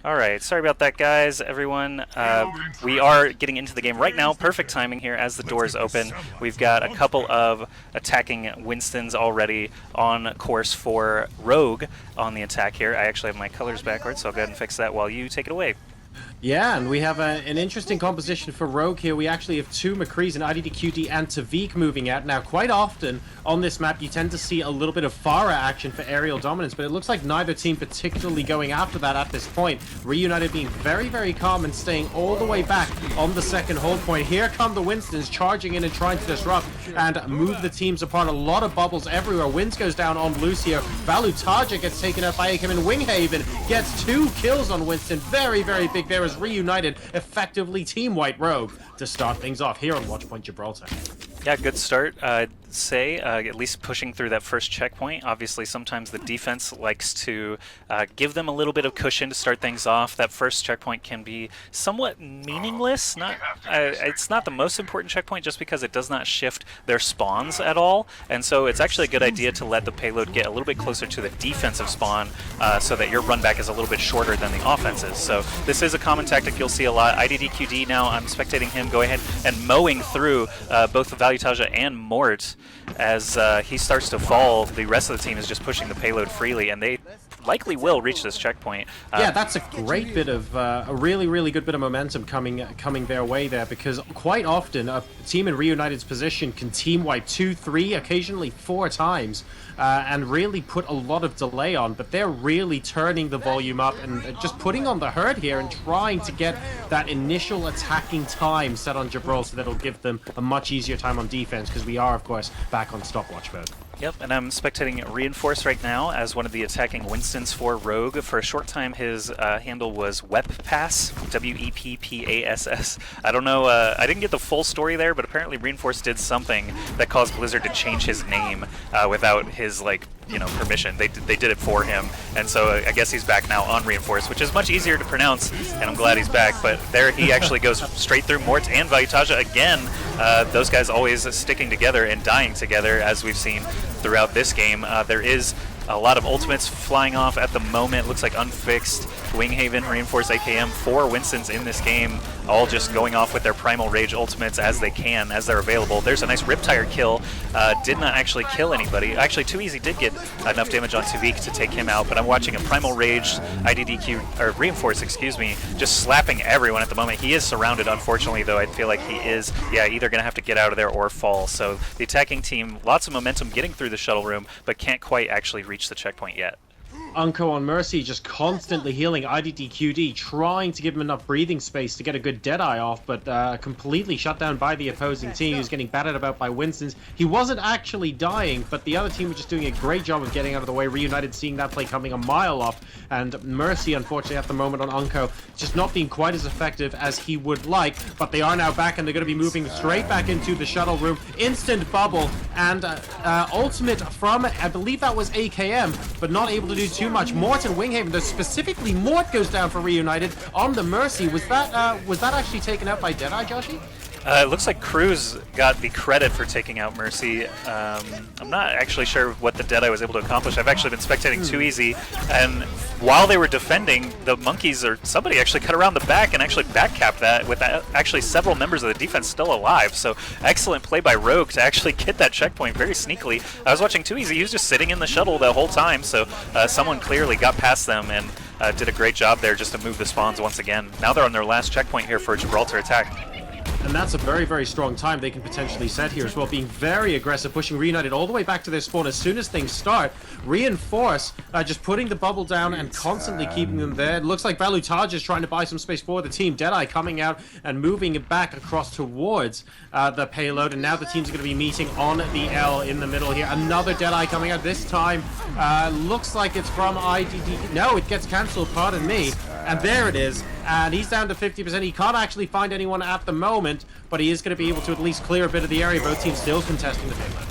Alright, sorry about that, guys, everyone. We are getting into the game right now. Perfect timing here as the doors open. We've got a couple of attacking Winstons already on course for Rogue on the attack here. I actually have my colors backwards, so I'll go ahead and fix that while you take it away. Yeah, and we have an interesting composition for Rogue here. We actually have two McCrees and IDDQD and Tviq moving out. Now, quite often on this map, you tend to see a little bit of Pharah action for aerial dominance, but it looks like neither team particularly going after that at this point. Reunited being very, very calm and staying all the way back on the second hold point. Here come the Winstons charging in and trying to disrupt and move the teams apart. A lot of bubbles everywhere. Winz goes down on Lucio. Vallutaja gets taken out by Winghaven, and Winghaven gets 2 kills on Winston. Very, very big there as Reunited effectively team white Rogue to start things off here on Watchpoint Gibraltar. Yeah, good start, I'd say, at least pushing through that first checkpoint. Obviously, sometimes the defense likes to give them a little bit of cushion to start things off. That first checkpoint can be somewhat meaningless. It's not the most important checkpoint just because it does not shift their spawns at all, and so it's actually a good idea to let the payload get a little bit closer to the defensive spawn so that your run back is a little bit shorter than the offense's. So this is a common tactic you'll see a lot. IDDQD now, I'm spectating him go ahead and mowing through both the Vallutaja and Morte. As he starts to fall, the rest of the team is just pushing the payload freely, and they likely will reach this checkpoint. Yeah, that's a great bit of, a really, really good bit of momentum coming their way there, because quite often a team in Reunited's position can team wipe 2, 3, occasionally 4 times, and really put a lot of delay on, but they're really turning the volume up and just putting on the herd here and trying to get that initial attacking time set on Gibraltar that'll give them a much easier time on defense, because we are, of course, back on stopwatch mode. Yep, and I'm spectating Reinforce right now as one of the attacking Winstons for Rogue. For a short time, his handle was Weppass, W-E-P-P-A-S-S. I don't know, I didn't get the full story there, but apparently Reinforce did something that caused Blizzard to change his name without his, like, permission. They did it for him, and so I guess he's back now on Reinforce, which is much easier to pronounce, and I'm glad he's back. But there he actually goes straight through Morte and Vallutaja again. Those guys always sticking together and dying together, as we've seen throughout this game. There is a lot of ultimates flying off at the moment. Looks like Unfixed, Winghaven, Reinforce, AKM, 4 Winstons in this game, all just going off with their Primal Rage ultimates as they can, as they're available. There's a nice Riptire kill. Did not actually kill anybody. Actually, TwoEasy did get enough damage on Tviq to take him out, but I'm watching a Primal Rage IDDQ, or Reinforce, excuse me, just slapping everyone at the moment. He is surrounded, unfortunately, though. I feel like he is, either going to have to get out of there or fall. So the attacking team, lots of momentum getting through the shuttle room, but can't quite actually reach the checkpoint yet. Unkoe on Mercy just constantly healing IDDQD, trying to give him enough breathing space to get a good Deadeye off, but completely shut down by the opposing team. He was getting battered about by Winstons. He wasn't actually dying, but the other team were just doing a great job of getting out of the way. Reunited seeing that play coming a mile off, and Mercy, unfortunately, at the moment on Unkoe, just not being quite as effective as he would like, but they are now back, and they're going to be moving straight back into the shuttle room. Instant bubble, and ultimate from, I believe that was AKM, but not able to do too much. Morte and Winghaven, though specifically Morte goes down for Reunited on the Mercy. Was that actually taken out by Deadeye, Joshy? It looks like Kruise got the credit for taking out Mercy. I'm not actually sure what the Deadeye was able to accomplish. I've actually been spectating TwoEasy, and while they were defending, the monkeys, or somebody actually cut around the back and actually backcapped that with actually several members of the defense still alive. So excellent play by Rogue to actually get that checkpoint very sneakily. I was watching TwoEasy, he was just sitting in the shuttle the whole time, so someone clearly got past them and did a great job there just to move the spawns once again. Now they're on their last checkpoint here for a Gibraltar attack. And that's a very, very strong time they can potentially set here as well, being very aggressive, pushing Reunited all the way back to their spawn as soon as things start. Reinforce, just putting the bubble down and constantly keeping them there. It looks like Vallutaja is trying to buy some space for the team. Deadeye coming out and moving it back across towards the payload, and now the teams are going to be meeting on the L in the middle here. Another Deadeye coming out. This time, looks like it's from IDD. No, it gets cancelled, pardon me. And there it is, and he's down to 50%. He can't actually find anyone at the moment, but he is going to be able to at least clear a bit of the area. Both teams still contesting the payload.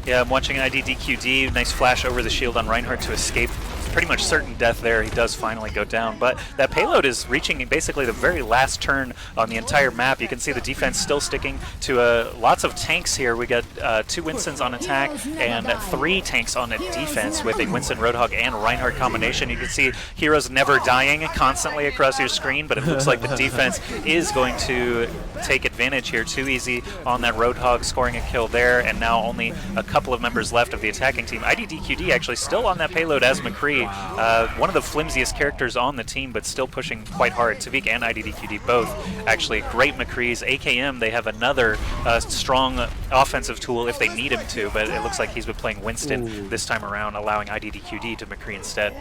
Yeah, I'm watching IDDQD. Nice flash over the shield on Reinhardt to escape pretty much certain death there. He does finally go down, but that payload is reaching basically the very last turn on the entire map. You can see the defense still sticking to lots of tanks here. We got 2 Winstons on attack and 3 tanks on a defense with a Winston, Roadhog, and Reinhardt combination. You can see heroes never dying constantly across your screen, but it looks like the defense is going to take advantage here. TwoEasy on that Roadhog scoring a kill there, and now only a couple of members left of the attacking team. IDDQD actually still on that payload as McCree, one of the flimsiest characters on the team, but still pushing quite hard. Tviq and IDDQD both actually great McCrees. AKM, they have another strong offensive tool if they need him to, but it looks like he's been playing Winston this time around, allowing IDDQD to McCree instead.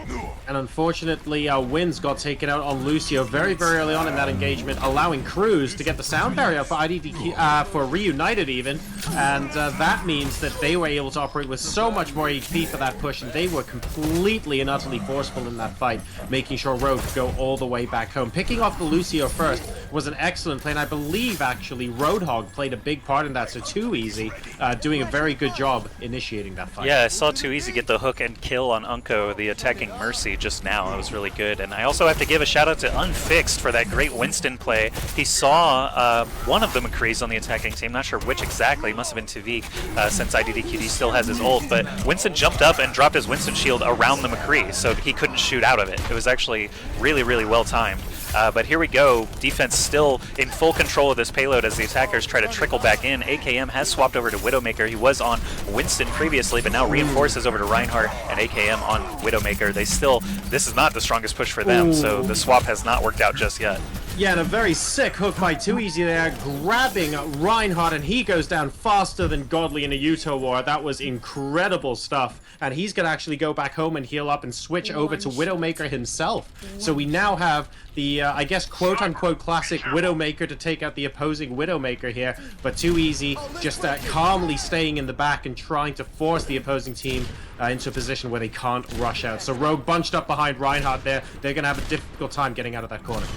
And unfortunately, Winz got taken out on Lucio very, very early on in that engagement, allowing Kruise to get the sound barrier for for Reunited even, and that means that they were able to operate with so much more HP for that push, and they were completely and utterly forceful in that fight, making sure Rogue could go all the way back home. Picking off the Lucio first was an excellent play, and I believe actually Roadhog played a big part in that, so TwoEasy doing a very good job initiating that fight. Yeah, I saw TwoEasy get the hook and kill on Unkoe, the attacking Mercy, just now. It was really good. And I also have to give a shout out to Unfixed for that great Winston play. He saw one of the McCrees on the attacking team, not sure which exactly, it must have been Tviq, since IDDQD still has his ult, but Winston jumped up and dropped his Winston shield around the McCree, so he couldn't shoot out of it. It was actually really, really well timed. But here we go, defense still in full control of this payload as the attackers try to trickle back in. AKM has swapped over to Widowmaker. He was on Winston previously, but now reinforces over to Reinhardt and AKM on Widowmaker. They still, this is not the strongest push for them, so the swap has not worked out just yet. Yeah, and a very sick hook by TwoEasy there, grabbing Reinhardt, and he goes down faster than Godly in a Utah War. That was incredible stuff. And he's going to actually go back home and heal up and switch over to Widowmaker himself. So we now have the, I guess, quote-unquote classic Widowmaker to take out the opposing Widowmaker here. But TwoEasy just calmly staying in the back and trying to force the opposing team into a position where they can't rush out. So Rogue bunched up behind Reinhardt there. They're going to have a difficult time getting out of that corner.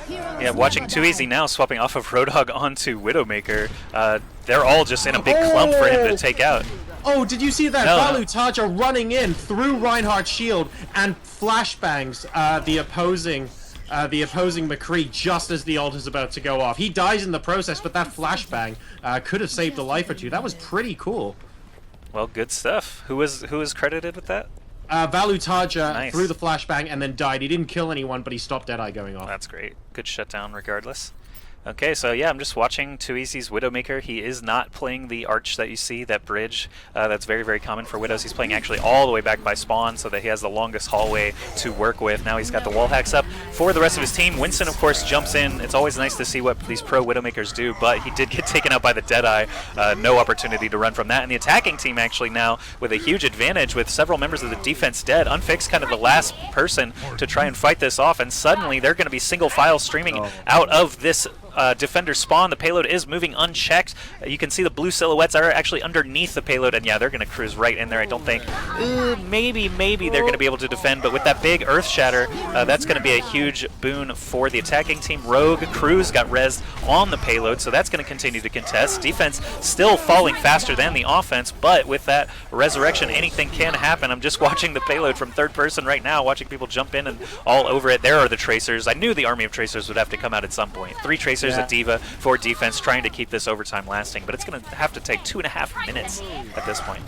Yeah, watching TwoEasy now swapping off of Roadhog onto Widowmaker. They're all just in a big clump for him to take out. Oh, did you see that? Vallutaja running in through Reinhardt's shield and flashbangs the opposing McCree just as the ult is about to go off. He dies in the process, but that flashbang could have saved a life or two. That was pretty cool. Well, good stuff. Who was credited with that? Vallutaja threw the flashbang and then died. He didn't kill anyone, but he stopped Deadeye going off. That's great. Good shutdown regardless. Okay, so yeah, I'm just watching TwoEasy's Widowmaker. He is not playing the arch that you see, that bridge. That's very, very common for Widows. He's playing actually all the way back by spawn so that he has the longest hallway to work with. Now he's got the wall hacks up for the rest of his team. Winston, of course, jumps in. It's always nice to see what these pro Widowmakers do, but he did get taken out by the Deadeye. No opportunity to run from that. And the attacking team actually now with a huge advantage with several members of the defense dead. Unfixed kind of the last person to try and fight this off, and suddenly they're going to be single file streaming out of this defender spawn. The payload is moving unchecked. You can see the blue silhouettes are actually underneath the payload, and yeah, they're going to cruise right in there. I don't think, maybe they're going to be able to defend, but with that big earth shatter, that's going to be a huge boon for the attacking team. Rogue, Kruise got rezzed on the payload, so that's going to continue to contest. Defense still falling faster than the offense, but with that resurrection, anything can happen. I'm just watching the payload from third person right now, watching people jump in and all over it. There are the tracers. I knew the army of tracers would have to come out at some point. 3 tracers a D.Va for defense, trying to keep this overtime lasting, but it's going to have to take 2.5 minutes at this point.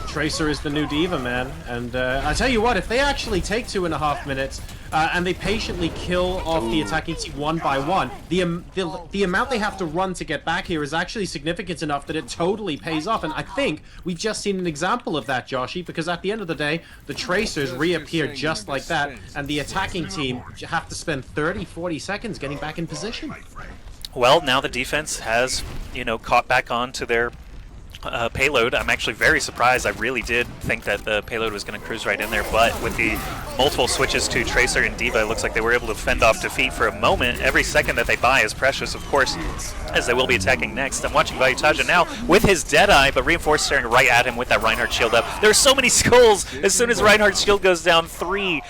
Tracer is the new D.Va, man, and I tell you what, if they actually take 2.5 minutes and they patiently kill off the attacking team one by one, the amount they have to run to get back here is actually significant enough that it totally pays off. And I think we've just seen an example of that, Joshy, because at the end of the day, the Tracers reappear just like that, and the attacking team have to spend 30-40 seconds getting back in position. Well, now the defense has, caught back on to their payload. I'm actually very surprised. I really did think that the payload was going to cruise right in there, but with the multiple switches to Tracer and D.Va, it looks like they were able to fend off defeat for a moment. Every second that they buy is precious, of course, as they will be attacking next. I'm watching Vallutaja now with his Deadeye, but Reinforced staring right at him with that Reinhardt shield up. There are so many skulls. As soon as Reinhardt's shield goes down, three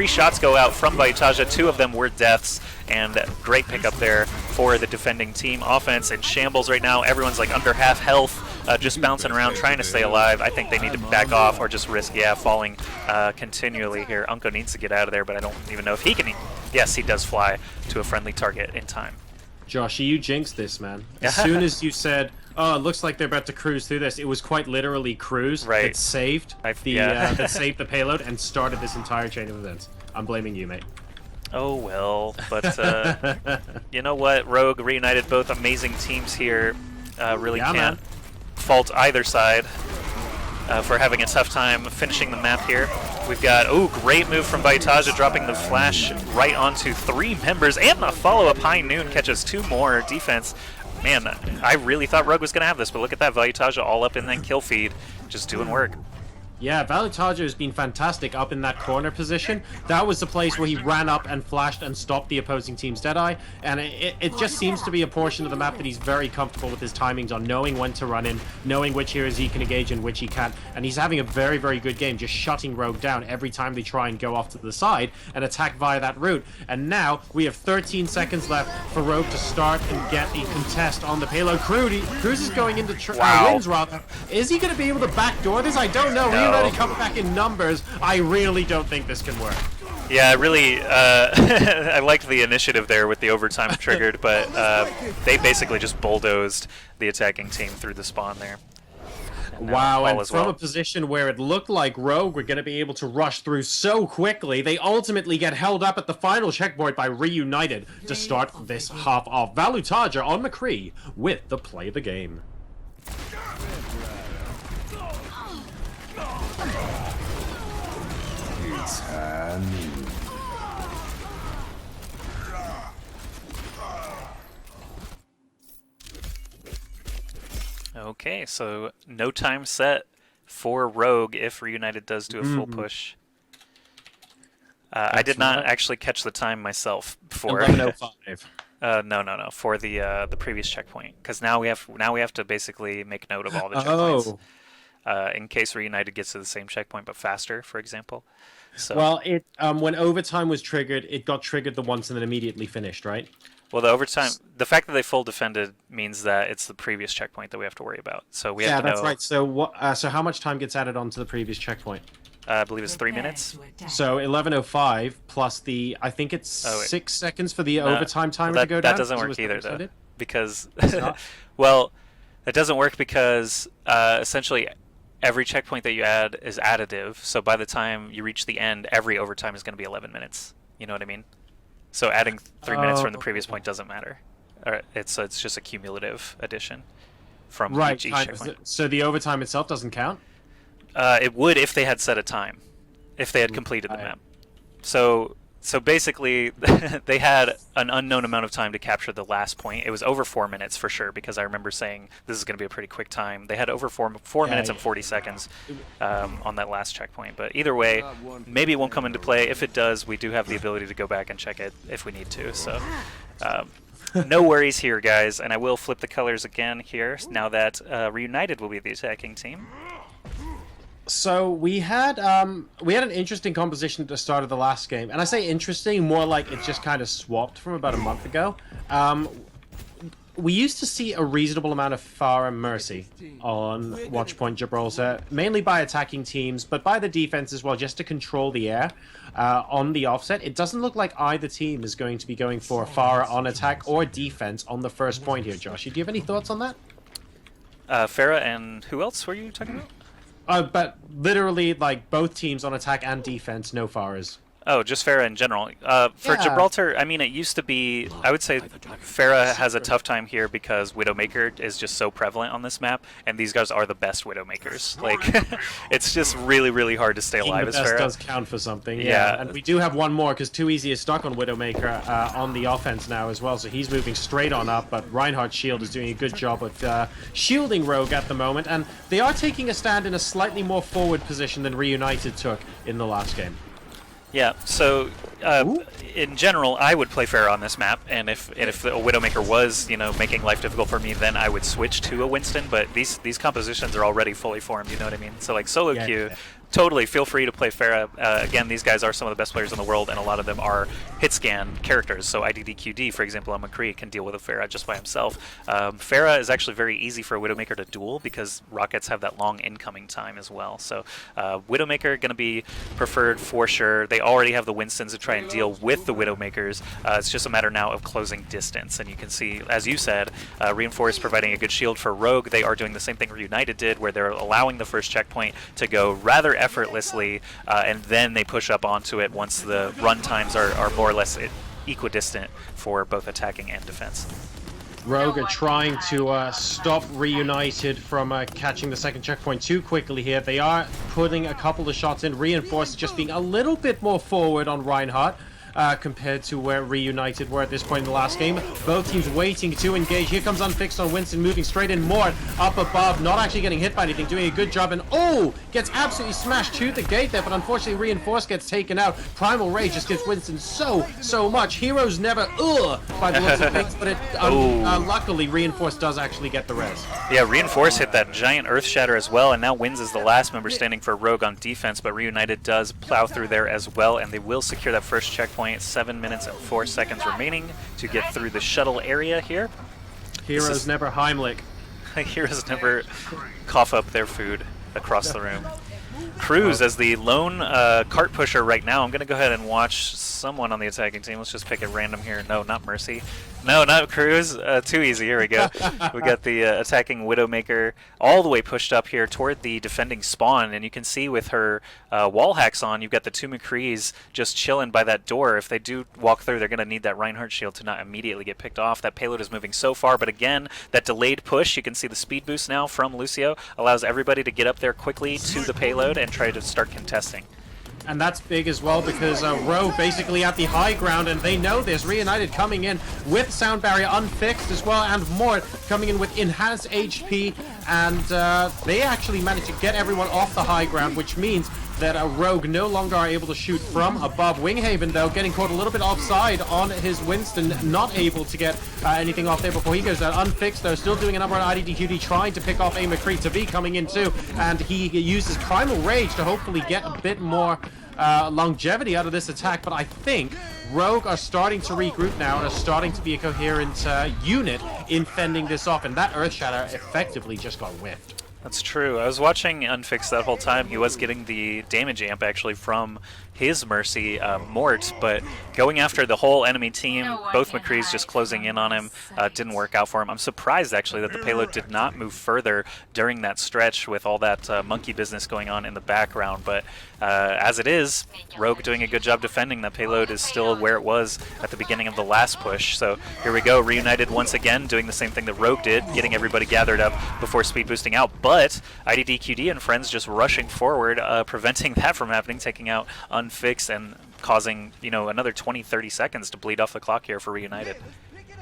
shots go out from Vallutaja. 2 of them were deaths, and great pickup there for the defending team. Offense in shambles right now. Everyone's like under half health. just bouncing around, trying to stay alive. I think they need to back off or just risk, falling continually here. Unkoe needs to get out of there, but I don't even know if he can. Yes, he does fly to a friendly target in time. Josh, you jinxed this, man. As soon as you said, oh, it looks like they're about to cruise through this, it was quite literally Kruise that saved that saved the payload and started this entire chain of events. I'm blaming you, mate. Oh, well, but you know what? Rogue, Reunited, both amazing teams here. Really can't fault either side for having a tough time finishing the map here. We've got, great move from Vallutaja, dropping the flash right onto 3 members, and the follow-up high noon catches 2 more defense. Man, I really thought Rogue was going to have this, but look at that, Vallutaja all up in that kill feed, just doing work. Yeah, Vallutaja has been fantastic up in that corner position. That was the place where he ran up and flashed and stopped the opposing team's Deadeye. And it just seems to be a portion of the map that he's very comfortable with his timings on, knowing when to run in, knowing which heroes he can engage and which he can't. And he's having a very, very good game, just shutting Rogue down every time they try and go off to the side and attack via that route. And now we have 13 seconds left for Rogue to start and get a contest on the payload. Kruise is going into Winz, rather. Is he going to be able to backdoor this? I don't know. No. Ready come back in numbers. I really don't think this can work. Yeah, really, I liked the initiative there with the overtime triggered, but they basically just bulldozed the attacking team through the spawn there. Wow, and from a position where it looked like Rogue were going to be able to rush through so quickly, they ultimately get held up at the final checkpoint by Reunited to start this half of Vallutaja on McCree with the play of the game. Okay, so no time set for Rogue if Reunited does do a full push. I did not actually catch the time myself for 11:05. No, for the previous checkpoint, because now we have to basically make note of all the checkpoints. In case Reunited gets to the same checkpoint but faster, for example. So, well, it when overtime was triggered, it got triggered the once and then immediately finished, right? Well, the overtime, the fact that they full defended means that it's the previous checkpoint that we have to worry about. So we have to know. Yeah, that's right. So what? So how much time gets added onto the previous checkpoint? I believe it's 3 minutes. So 11:05 plus the, I think it's 6 seconds for the overtime timer to go down. That doesn't work either, though, because well, that doesn't work because essentially every checkpoint that you add is additive. So by the time you reach the end, every overtime is going to be 11 minutes. You know what I mean? So adding 3 minutes from the previous point doesn't matter. It's just a cumulative addition from each checkpoint. So the overtime itself doesn't count? It would if they had set a time, if they had completed the map. So basically, they had an unknown amount of time to capture the last point. It was over 4 minutes for sure, because I remember saying this is going to be a pretty quick time. They had over 4 minutes and 40 seconds on that last checkpoint. But either way, maybe it won't come into play. If it does, we do have the ability to go back and check it if we need to. So no worries here, guys. And I will flip the colors again here now that Reunited will be the attacking team. So we had an interesting composition at the start of the last game, and I say interesting, more like it just kind of swapped from about a month ago. We used to see a reasonable amount of Pharah Mercy on Watchpoint Gibraltar, mainly by attacking teams, but by the defense as well, just to control the air on the offset. It doesn't look like either team is going to be going for Pharah on attack or defense on the first point here, Josh. Do you have any thoughts on that? Pharah and who else were you talking about? But literally, like, both teams on attack and defense, no Pharahs. Oh, just Pharah in general. For Gibraltar, I mean, it used to be, I would say Pharah has a tough time here because Widowmaker is just so prevalent on this map, and these guys are the best Widowmakers. Like, it's just really, really hard to stay alive as Pharah. Does count for something, yeah. And we do have one more, because TwoEasy is stuck on Widowmaker on the offense now as well, so he's moving straight on up, but Reinhardt's shield is doing a good job of shielding Rogue at the moment, and they are taking a stand in a slightly more forward position than Reunited took in the last game. Yeah, so in general, I would play Pharah on this map, and if a Widowmaker was, making life difficult for me, then I would switch to a Winston. But these compositions are already fully formed, you know what I mean? So like solo queue, Totally, feel free to play Pharah. Again, these guys are some of the best players in the world, and a lot of them are hit scan characters. So IDDQD, for example, on McCree, can deal with a Pharah just by himself. Pharah is actually very easy for a Widowmaker to duel because rockets have that long incoming time as well. So Widowmaker going to be preferred for sure. They already have the Winstons to try and deal with the Widowmakers. It's just a matter now of closing distance. And you can see, as you said, Reinforced providing a good shield for Rogue. They are doing the same thing Reunited did, where they're allowing the first checkpoint to go rather effortlessly, and then they push up onto it once the run times are more or less equidistant for both attacking and defense. Rogue are trying to stop Reunited from catching the second checkpoint too quickly here. They are putting a couple of shots in. Reinforced just being a little bit more forward on Reinhardt. Compared to where Reunited were at this point in the last game. Both teams waiting to engage. Here comes Unfixed on Winston, moving straight in. Morte up above, not actually getting hit by anything, doing a good job, and gets absolutely smashed to the gate there, but unfortunately Reinforced gets taken out. Primal Rage just gives Winston so much. Heroes never by the looks of things, but luckily Reinforced does actually get the res. Yeah, Reinforced hit that giant Earth Shatter as well, and now Winz is the last member standing for Rogue on defense, but Reunited does plow through there as well, and they will secure that first checkpoint. 7 minutes and 4 seconds remaining to get through the shuttle area here. Heroes never Heimlich. Heroes never cough up their food across the room. Kruise as the lone cart pusher right now. I'm going to go ahead and watch someone on the attacking team. Let's just pick at random here. No, not Mercy. No, not Kruise. TwoEasy. Here we go. We got the attacking Widowmaker all the way pushed up here toward the defending spawn, and you can see with her wall hacks on, you've got the two McCrees just chilling by that door. If they do walk through, they're going to need that Reinhardt shield to not immediately get picked off. That payload is moving so far, but again, that delayed push, you can see the speed boost now from Lucio, allows everybody to get up there quickly to the payload and try to start contesting. And that's big as well because Rogue basically at the high ground, and they know this. Reunited coming in with Sound Barrier Unfixed as well, and Morte coming in with enhanced HP, and they actually managed to get everyone off the high ground, which means that Rogue no longer are able to shoot from above. Winghaven, though, getting caught a little bit offside on his Winston, not able to get anything off there before he goes down. Unfixed, though, still doing a number on IDDQD, trying to pick off a McCree. Tviq coming in, too, and he uses Primal Rage to hopefully get a bit more longevity out of this attack, but I think Rogue are starting to regroup now and are starting to be a coherent unit in fending this off, and that Earth Shatter effectively just got whiffed. That's true. I was watching Unfixed that whole time. He was getting the damage amp actually from his Mercy, Morte, but going after the whole enemy team, both McCrees just closing in on him, didn't work out for him. I'm surprised actually that the payload did not move further during that stretch with all that monkey business going on in the background, but as it is, Rogue doing a good job defending. That payload is still where it was at the beginning of the last push. So here we go, Reunited once again doing the same thing that Rogue did, getting everybody gathered up before speed boosting out, but IDDQD and friends just rushing forward, preventing that from happening, taking out Unfixed and causing, you know, another 20-30 seconds to bleed off the clock here for Reunited.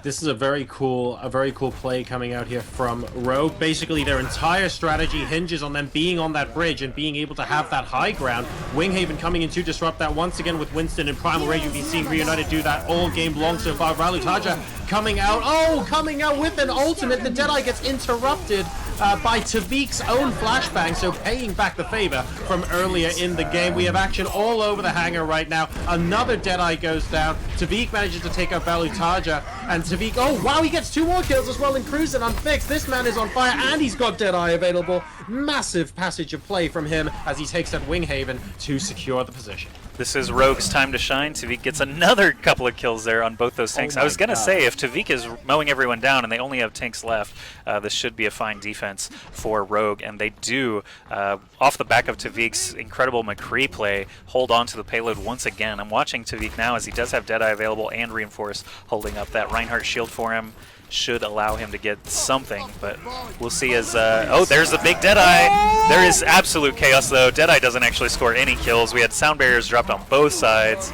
This is a very cool play coming out here from Rogue. Basically, their entire strategy hinges on them being on that bridge and being able to have that high ground. Winghaven coming in to disrupt that once again with Winston and Primal Rage. You've been seeing Reunited do that all game long so far. Vallutaja coming out with an ultimate. The Deadeye gets interrupted by Tviq's own flashbang, so paying back the favor from earlier in the game. We have action all over the hangar right now. Another Deadeye goes down. Tviq manages to take out Vallutaja, and Tviq, oh wow, he gets 2 more kills as well in Kruise and Unfixed. This man is on fire, and he's got Deadeye available. Massive passage of play from him as he takes out Winghaven to secure the position. This is Rogue's time to shine. Tviq gets another couple of kills there on both those tanks. I was going to say, if Tviq is mowing everyone down and they only have tanks left, this should be a fine defense for Rogue. And they do, off the back of Tviq's incredible McCree play, hold on to the payload once again. I'm watching Tviq now as he does have Deadeye available and Reinforce holding up that Reinhardt shield for him. Should allow him to get something, but we'll see as, oh, there's the big Deadeye. There is absolute chaos, though. Deadeye doesn't actually score any kills. We had sound barriers dropped on both sides,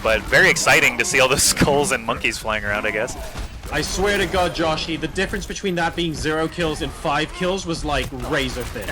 but very exciting to see all those skulls and monkeys flying around, I guess. I swear to God, Joshy, the difference between that being 0 kills and 5 kills was like razor thin.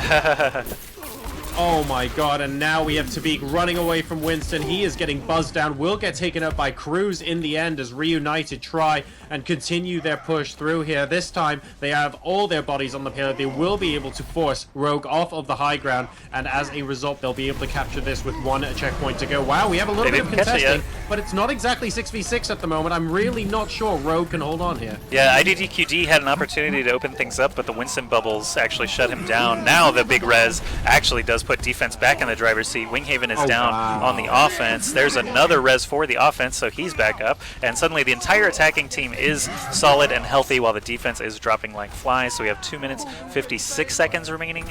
Oh my god, and now we have Tviq running away from Winston. He is getting buzzed down, will get taken out by Kruise in the end as Reunited try and continue their push through here. This time, they have all their bodies on the payload. They will be able to force Rogue off of the high ground, and as a result, they'll be able to capture this with 1 checkpoint to go. Wow, we have a little bit of contesting, but it's not exactly 6v6 at the moment. I'm really not sure Rogue can hold on here. Yeah, IDDQD had an opportunity to open things up, but the Winston bubbles actually shut him down. Now the big res actually does put defense back in the driver's seat. Winghaven is down on the offense. There's another res for the offense, so he's back up. And suddenly the entire attacking team is solid and healthy while the defense is dropping like flies. So we have 2 minutes, 56 seconds remaining.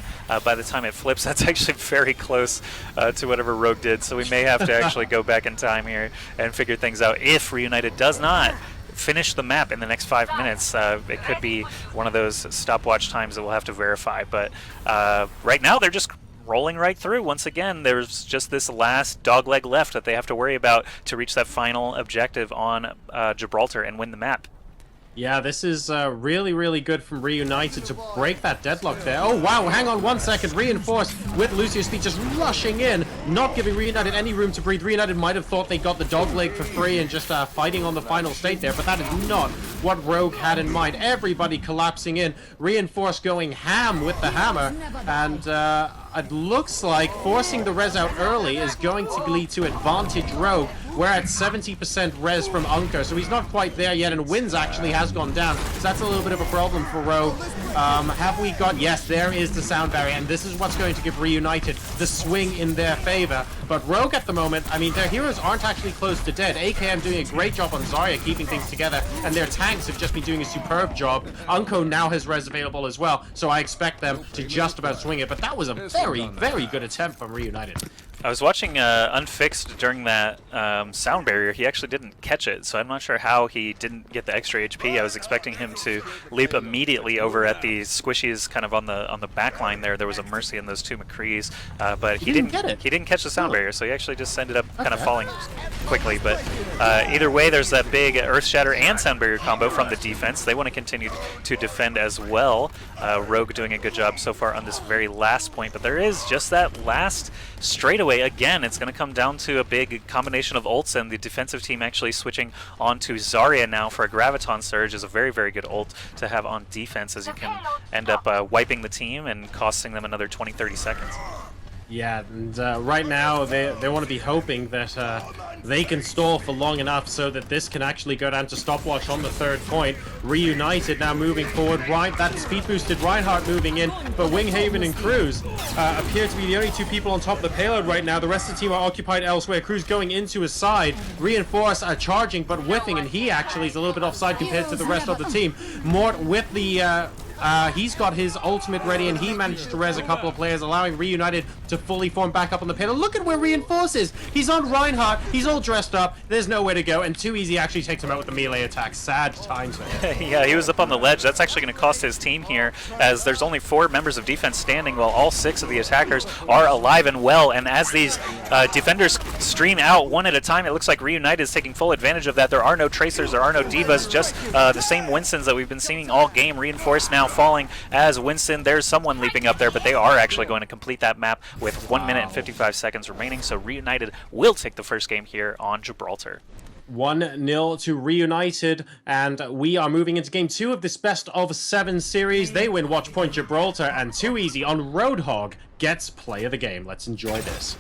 By the time it flips, that's actually very close to whatever Rogue did. So we may have to actually go back in time here and figure things out if Reunited does not finish the map in the next 5 minutes. It could be one of those stopwatch times that we'll have to verify. But right now they're just rolling right through. Once again, there's just this last dogleg left that they have to worry about to reach that final objective on Gibraltar and win the map. Yeah, this is really, really good from Reunited to break that deadlock there. Oh, wow, hang on 1 second. Reinforced with Lucius Speed just rushing in, not giving Reunited any room to breathe. Reunited might have thought they got the dog leg for free and just fighting on the final state there, but that is not what Rogue had in mind. Everybody collapsing in. Reinforced going ham with the hammer, and it looks like forcing the res out early is going to lead to advantage Rogue. We're at 70% res from Unkoe, so he's not quite there yet, and Winz actually has gone down, so that's a little bit of a problem for Rogue. Have we got... Yes, there is the sound barrier, and this is what's going to give Reunited the swing in their favor. But Rogue at the moment, I mean, their heroes aren't actually close to dead. AKM doing a great job on Zarya, keeping things together, and their tanks have just been doing a superb job. Unkoe now has res available as well, so I expect them to just about swing it, but that was a very, very good attempt from Reunited. I was watching Unfixed during that sound barrier. He actually didn't catch it, so I'm not sure how he didn't get the extra HP. I was expecting him to leap immediately over at the squishies kind of on the back line there. There was a Mercy in those 2 McCrees, but he didn't get it. He didn't catch the sound barrier, so he actually just ended up kind of falling quickly. But either way, there's that big Earth Shatter and sound barrier combo from the defense. They want to continue to defend as well. Rogue doing a good job so far on this very last point, but there is just that last straightaway. Again, it's going to come down to a big combination of ults, and the defensive team actually switching on to Zarya now for a Graviton Surge is a very, very good ult to have on defense, as you can end up wiping the team and costing them another 20-30 seconds. Yeah, and right now they want to be hoping that they can stall for long enough so that this can actually go down to stopwatch on the 3rd point. Reunited now moving forward. Right, that speed boosted Reinhardt moving in, but Winghaven and Kruise appear to be the only 2 people on top of the payload right now. The rest of the team are occupied elsewhere. Kruise going into his side. Reinforce charging, but whiffing, and he actually is a little bit offside compared to the rest of the team. Morte with the... he's got his ultimate ready, and he managed to res a couple of players, allowing Reunited to fully form back up on the payload. Look at where Reinforce is. He's on Reinhardt. He's all dressed up. There's nowhere to go, and TwoEasy actually takes him out with the melee attack. Sad times for him. Yeah, he was up on the ledge. That's actually going to cost his team here, as there's only 4 members of defense standing, while all 6 of the attackers are alive and well. And as these defenders stream out one at a time, it looks like Reunited is taking full advantage of that. There are no Tracers, there are no Divas, just the same Winstons that we've been seeing all game. Reinforce now falling as Winston. There's someone leaping up there, but they are actually going to complete that map with 1 minute and 55 seconds remaining. So Reunited will take the first game here on Gibraltar. 1-0 to Reunited, and we are moving into game 2 of this best of 7 series. They win Watchpoint Gibraltar, and TwoEasy on Roadhog gets play of the game. Let's enjoy this.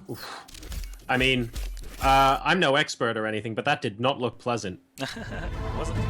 Oof. I mean, I'm no expert or anything, but that did not look pleasant. Wasn't it?